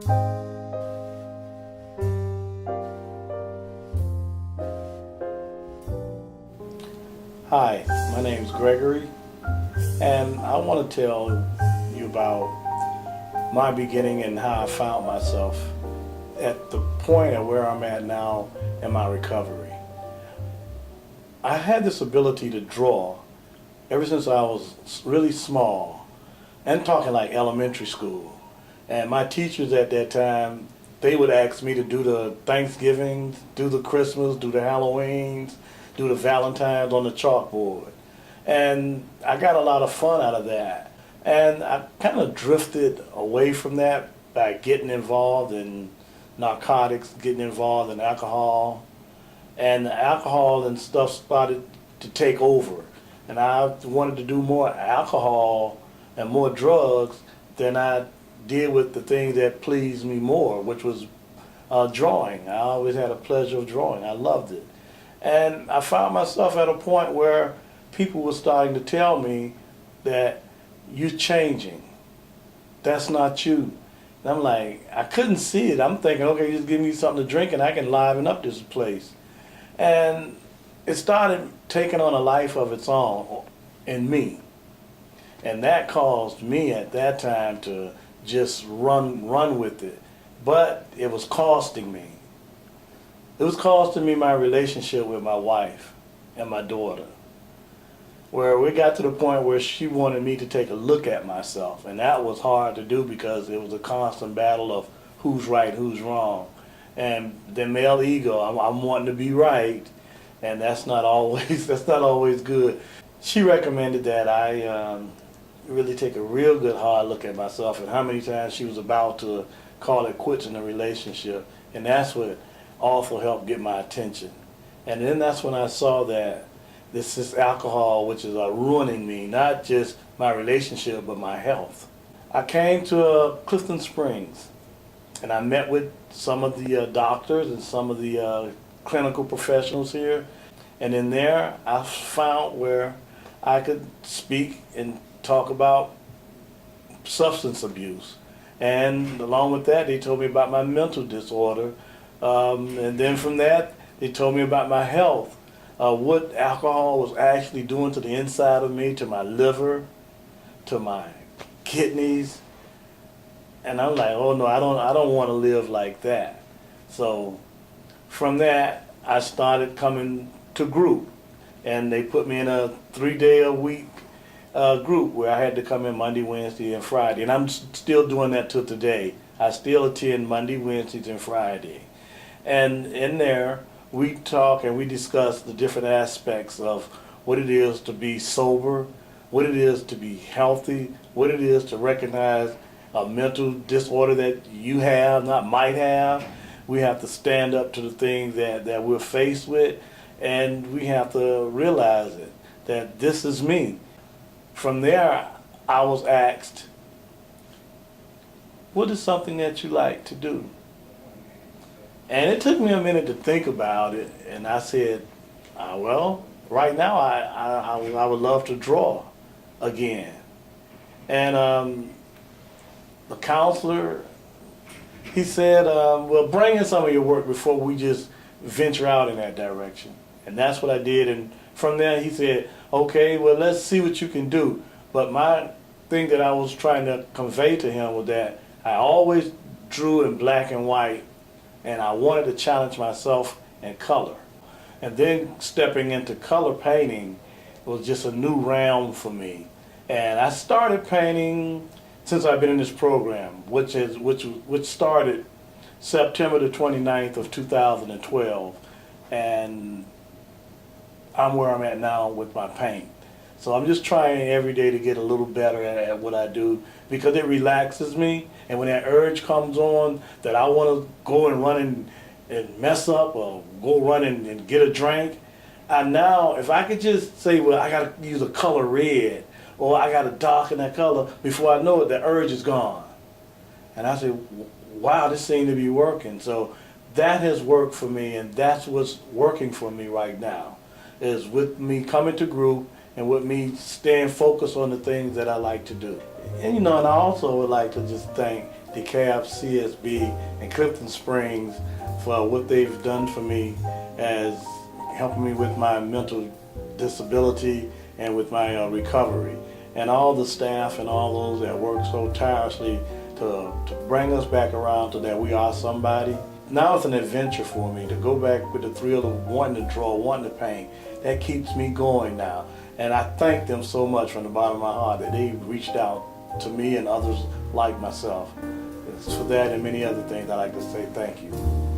Hi, my name is Gregory, and I want to tell you about my beginning and how I found myself at the point of where I'm at now in my recovery. I had this ability to draw ever since I was really small. I'm talking like elementary school. And my teachers at that time, they would ask me to do the Thanksgivings, do the Christmas, do the Halloweens, do the Valentines on the chalkboard. And I got a lot of fun out of that. And I kind of drifted away from that by getting involved in narcotics, getting involved in alcohol. And the alcohol and stuff started to take over. And I wanted to do more alcohol and more drugs than I did with the things that pleased me more, which was drawing. I always had a pleasure of drawing. I loved it. And I found myself at a point where people were starting to tell me that you're changing. That's not you. And I'm like, I couldn't see it. I'm thinking, okay, just give me something to drink and I can liven up this place. And it started taking on a life of its own in me. And that caused me at that time to just run with it. But it was costing me. It was costing me my relationship with my wife and my daughter, where we got to the point where she wanted me to take a look at myself. And that was hard to do because it was a constant battle of who's right, who's wrong. And the male ego, I'm wanting to be right, and that's not always good. She recommended that I really take a real good hard look at myself and how many times she was about to call it quits in the relationship. And that's what also helped get my attention. And then that's when I saw that this is alcohol, which is ruining me, not just my relationship, but my health. I came to Clifton Springs, and I met with some of the doctors and some of the clinical professionals here. And in there, I found where I could speak and talk about substance abuse. And along with that, they told me about my mental disorder. And then from that, they told me about my health, what alcohol was actually doing to the inside of me, to my liver, to my kidneys. And I'm like, oh no, I don't want to live like that. So from that, I started coming to group. And they put me in a 3-day-a-week group where I had to come in Monday, Wednesday, and Friday. And I'm still doing that till today. I still attend Monday, Wednesdays, and Friday. And in there, we talk and we discuss the different aspects of what it is to be sober, what it is to be healthy, what it is to recognize a mental disorder that you have, not might have. We have to stand up to the things that we're faced with, and we have to realize it, that this is me. From there, I was asked, what is something that you like to do? And it took me a minute to think about it, and I said, well, right now I would love to draw again. And the counselor, he said, well, bring in some of your work before we just venture out in that direction. And that's what I did. And from there, he said, okay, well, let's see what you can do. But my thing that I was trying to convey to him was that I always drew in black and white, and I wanted to challenge myself in color. And then stepping into color painting was just a new realm for me. And I started painting since I've been in this program, which started September the 29th of 2012. And I'm where I'm at now with my paint. So I'm just trying every day to get a little better at what I do, because it relaxes me. And when that urge comes on that I want to go and run and mess up or go run and get a drink, now if I could just say, well, I got to use a color red, or I got to darken that color, before I know it, the urge is gone. And I say, wow, this seems to be working. So that has worked for me, and that's what's working for me right now, is with me coming to group and with me staying focused on the things that I like to do. And and I also would like to just thank DeKalb CSB and Clifton Springs for what they've done for me as helping me with my mental disability and with my recovery. And all the staff and all those that work so tirelessly to bring us back around to that we are somebody. Now it's an adventure for me to go back with the thrill of wanting to draw, wanting to paint. That keeps me going now. And I thank them so much from the bottom of my heart that they reached out to me and others like myself. It's for that and many other things I'd like to say thank you.